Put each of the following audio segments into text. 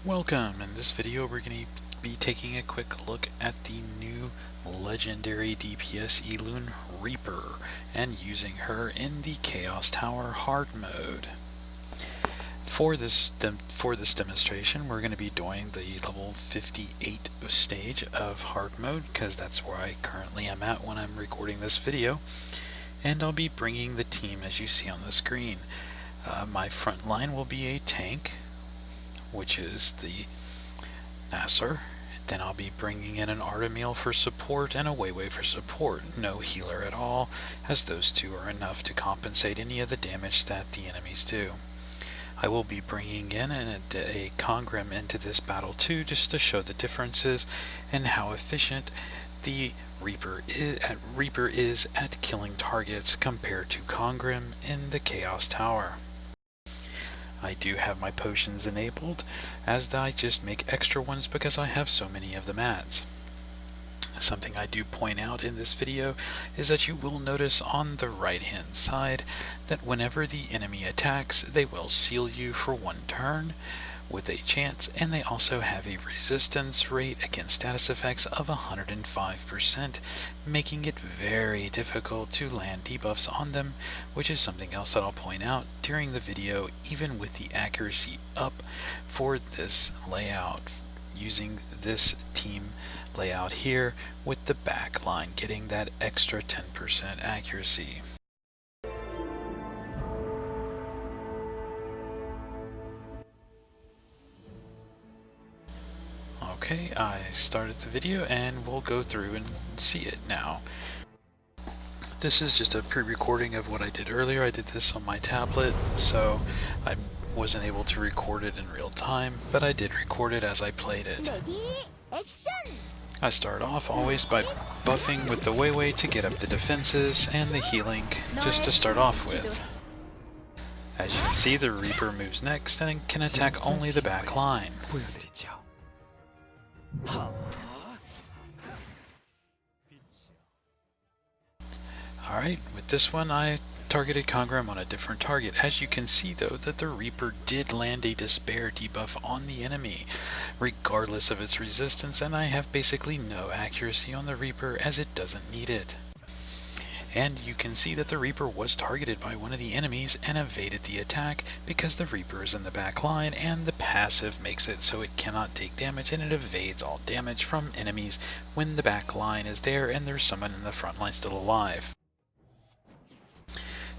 Welcome! In this video we're going to be taking a quick look at the new legendary DPS Elune Reaper and using her in the Chaos Tower hard mode. For this demonstration we're going to be doing the level 58 stage of hard mode because that's where I currently am at when I'm recording this video, and I'll be bringing the team as you see on the screen. My front line will be a tank, which is the Nasser. Then I'll be bringing in an Artemil for support and a Weiwei for support. No healer at all, as those two are enough to compensate any of the damage that the enemies do. I will be bringing in a Kang into this battle too, just to show the differences and how efficient the Reaper is at killing targets compared to Kang in the Chaos Tower. I do have my potions enabled, as I just make extra ones because I have so many of the mats. Something I do point out in this video is that you will notice on the right hand side that whenever the enemy attacks, they will seal you for one turn with a chance, and they also have a resistance rate against status effects of 105%, making it very difficult to land debuffs on them, which is something else that I'll point out during the video, even with the accuracy up for this layout, using this team layout here with the back line getting that extra 10% accuracy. Okay, I started the video and we'll go through and see it now. This is just a pre-recording of what I did earlier. I did this on my tablet, so I wasn't able to record it in real time, but I did record it as I played it. I start off always by buffing with the Weiwei to get up the defenses and the healing just to start off with. As you can see, the Reaper moves next and can attack only the back line. Alright, with this one I targeted Kang on a different target. As you can see though that the Reaper did land a despair debuff on the enemy, regardless of its resistance, and I have basically no accuracy on the Reaper as it doesn't need it. And you can see that the Reaper was targeted by one of the enemies and evaded the attack because the Reaper is in the back line and the passive makes it so it cannot take damage, and it evades all damage from enemies when the back line is there and there's someone in the front line still alive.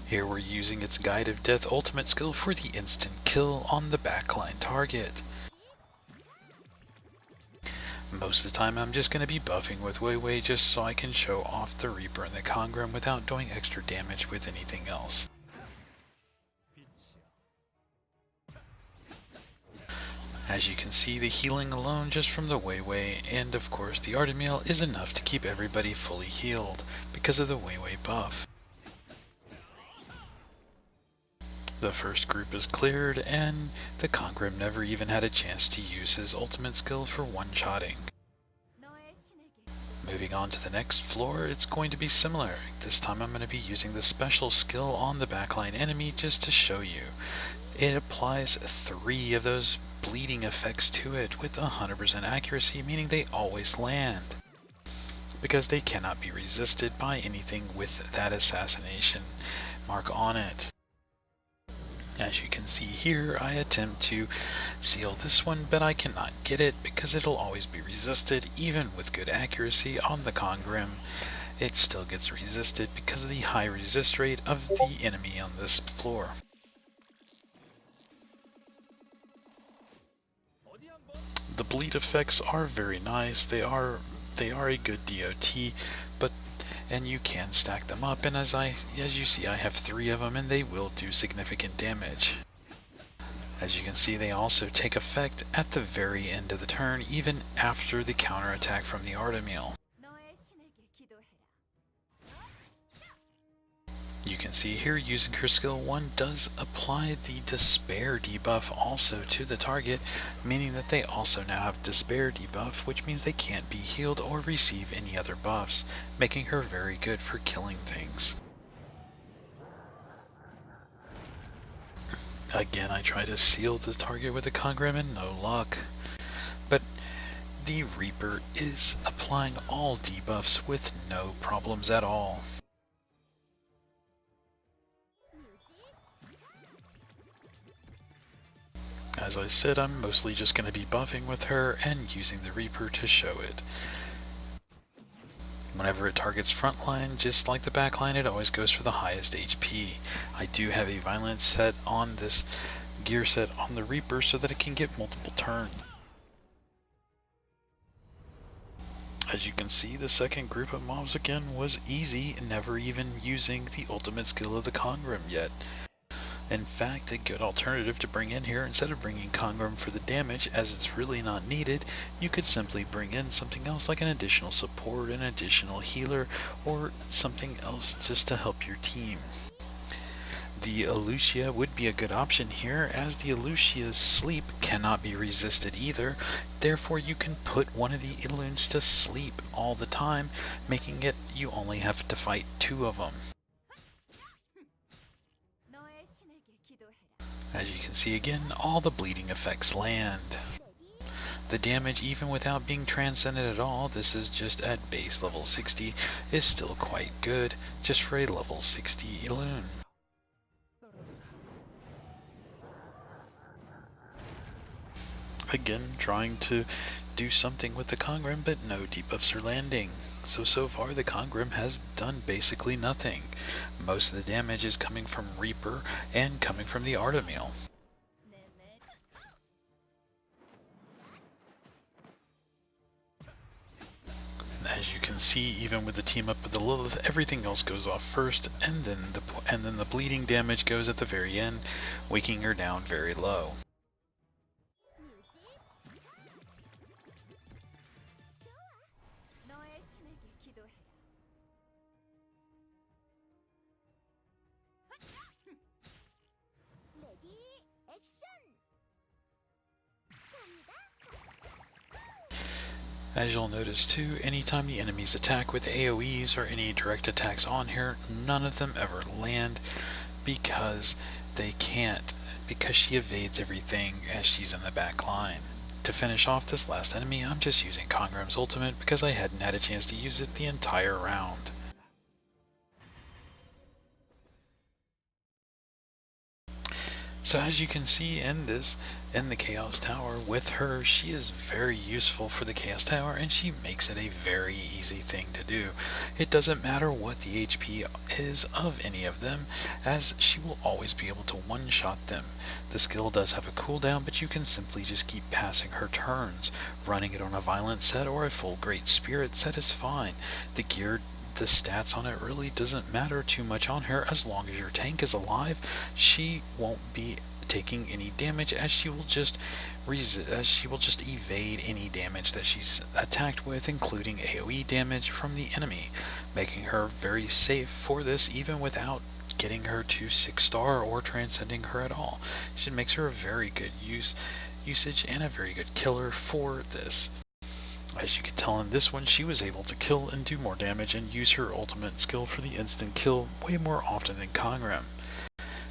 Here we're using its Guide of Death ultimate skill for the instant kill on the backline target. Most of the time I'm just going to be buffing with Weiwei just so I can show off the Reaper and the Kang without doing extra damage with anything else. As you can see, the healing alone just from the Weiwei and of course the Artemil is enough to keep everybody fully healed because of the Weiwei buff. The first group is cleared, and the Kang never even had a chance to use his ultimate skill for one-shotting. Moving on to the next floor, it's going to be similar. This time I'm going to be using the special skill on the backline enemy just to show you. It applies 3 of those bleeding effects to it with 100% accuracy, meaning they always land, because they cannot be resisted by anything with that assassination mark on it. As you can see here, I attempt to seal this one, but I cannot get it because it'll always be resisted. Even with good accuracy on the Kang, it still gets resisted because of the high resist rate of the enemy on this floor. The bleed effects are very nice. They are a good DOT, and you can stack them up, and as you see I have 3 of them and they will do significant damage. As you can see, they also take effect at the very end of the turn, even after the counterattack from the Artemil. You can see here using her skill 1 does apply the despair debuff also to the target, meaning that they also now have despair debuff, which means they can't be healed or receive any other buffs, making her very good for killing things. Again, I try to seal the target with a Kang and no luck. the Reaper is applying all debuffs with no problems at all. As I said, I'm mostly just going to be buffing with her and using the Reaper to show it. Whenever it targets frontline, just like the backline, it always goes for the highest HP. I do have a violence set on this gear set on the Reaper so that it can get multiple turns. As you can see, the second group of mobs again was easy, never even using the ultimate skill of the Kangrim yet. In fact, a good alternative to bring in here, instead of bringing Kangrim for the damage, as it's really not needed, you could simply bring in something else like an additional support, an additional healer, or something else just to help your team. The Elucia would be a good option here, as the Elucia's sleep cannot be resisted either. Therefore, you can put one of the Elunes to sleep all the time, making it you only have to fight 2 of them. As you can see again, all the bleeding effects land. The damage, even without being transcended at all, this is just at base level 60, is still quite good, just for a level 60 Elune. Again, trying to do something with the Kangrim, but no debuffs are landing. So far the Kangrim has done basically nothing. Most of the damage is coming from Reaper and coming from the Artemil. As you can see, even with the team up with the Lilith, everything else goes off first, and then the bleeding damage goes at the very end, waking her down very low. As you'll notice too, anytime the enemies attack with AoEs or any direct attacks on her, none of them ever land because they can't, because she evades everything as she's in the back line. To finish off this last enemy, I'm just using Kangrim's ultimate because I hadn't had a chance to use it the entire round. So as you can see in the Chaos Tower, with her, she is very useful for the Chaos Tower, and she makes it a very easy thing to do. It doesn't matter what the HP is of any of them, as she will always be able to one-shot them. The skill does have a cooldown, but you can simply just keep passing her turns. Running it on a Violent set or a full Great Spirit set is fine. The stats on it really doesn't matter too much on her. As long as your tank is alive, she won't be taking any damage, as she will just evade any damage that she's attacked with, including AoE damage from the enemy, making her very safe for this, even without getting her to 6-star or transcending her at all. It makes her a very good usage and a very good killer for this. As you can tell in this one, she was able to kill and do more damage and use her ultimate skill for the instant kill way more often than Kangrim.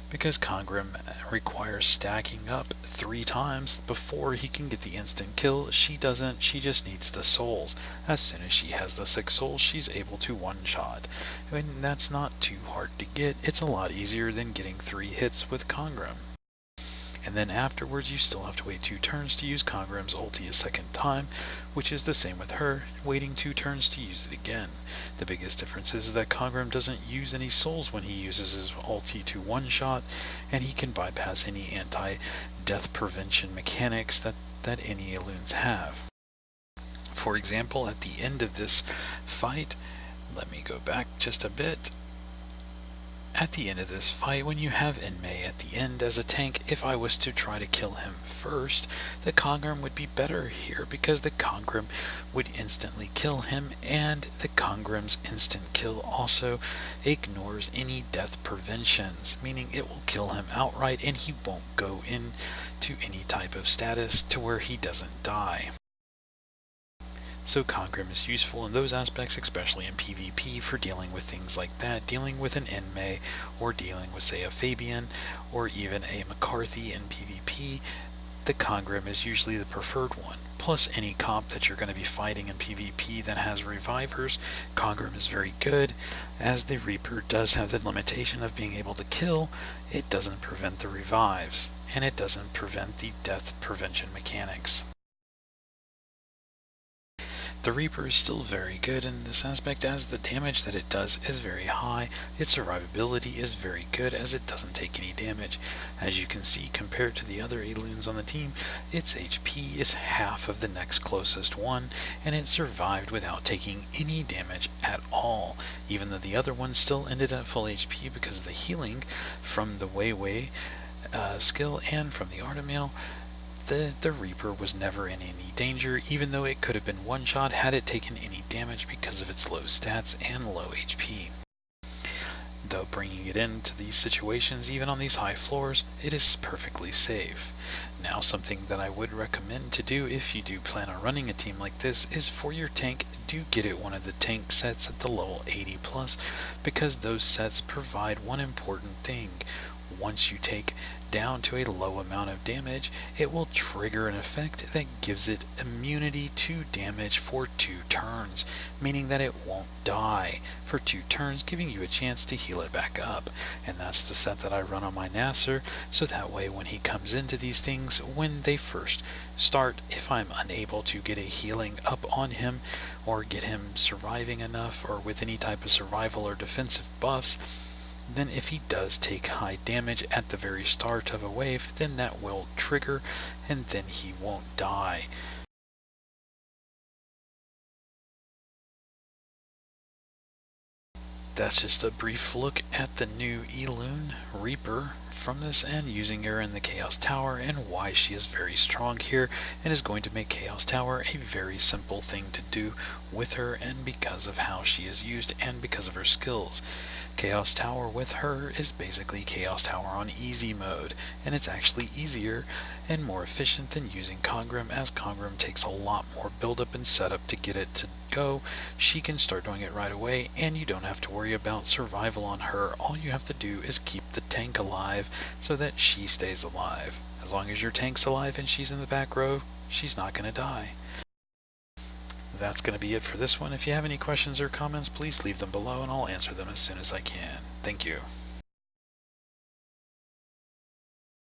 Because Kangrim requires stacking up 3 times before he can get the instant kill, she doesn't, she just needs the souls. As soon as she has the 6 souls, she's able to one-shot. I mean, that's not too hard to get. It's a lot easier than getting 3 hits with Kangrim. And then afterwards you still have to wait 2 turns to use Kangrim's ulti a second time, which is the same with her, waiting 2 turns to use it again. The biggest difference is that Kangrim doesn't use any souls when he uses his ulti to one-shot, and he can bypass any anti-death prevention mechanics that any Elunes have. For example, at the end of this fight, let me go back just a bit. At the end of this fight, when you have Enmei at the end as a tank, if I was to try to kill him first, the Kangrim would be better here, because the Kangrim would instantly kill him, and the Kangrim's instant kill also ignores any death preventions, meaning it will kill him outright and he won't go into any type of status to where he doesn't die. So Kangrim is useful in those aspects, especially in PvP, for dealing with things like that, dealing with an Enmei, or dealing with, say, a Fabian, or even a McCarthy in PvP. the Congram is usually the preferred one. Plus any comp that you're going to be fighting in PvP that has revivers, Congram is very good, as the Reaper does have the limitation of being able to kill. It doesn't prevent the revives, and it doesn't prevent the death prevention mechanics. The Reaper is still very good in this aspect, as the damage that it does is very high. Its survivability is very good, as it doesn't take any damage. As you can see, compared to the other Elunes on the team, its HP is half of the next closest one, and it survived without taking any damage at all, even though the other one still ended at full HP because of the healing from the Wei skill and from the Artemail. The Reaper was never in any danger, even though it could have been one-shot had it taken any damage because of its low stats and low HP. Though bringing it into these situations, even on these high floors, it is perfectly safe. Now, something that I would recommend to do if you do plan on running a team like this is for your tank, do get it one of the tank sets at the level 80 plus, because those sets provide one important thing. Once you take down to a low amount of damage, it will trigger an effect that gives it immunity to damage for 2 turns, meaning that it won't die for 2 turns, giving you a chance to heal it back up. And that's the set that I run on my Nasser, so that way when he comes into these things, when they first start, if I'm unable to get a healing up on him, or get him surviving enough, or with any type of survival or defensive buffs, then if he does take high damage at the very start of a wave, then that will trigger, and then he won't die. That's just a brief look at the new Elune Reaper from this, and using her in the Chaos Tower, and why she is very strong here and is going to make Chaos Tower a very simple thing to do with her, and because of how she is used and because of her skills. Chaos Tower with her is basically Chaos Tower on easy mode, and it's actually easier and more efficient than using Congram, as Congram takes a lot more build-up and setup to get it to go. She can start doing it right away, and you don't have to worry about survival on her. All you have to do is keep the tank alive so that she stays alive. As long as your tank's alive and she's in the back row, she's not going to die. That's going to be it for this one. If you have any questions or comments, please leave them below and I'll answer them as soon as I can. Thank you.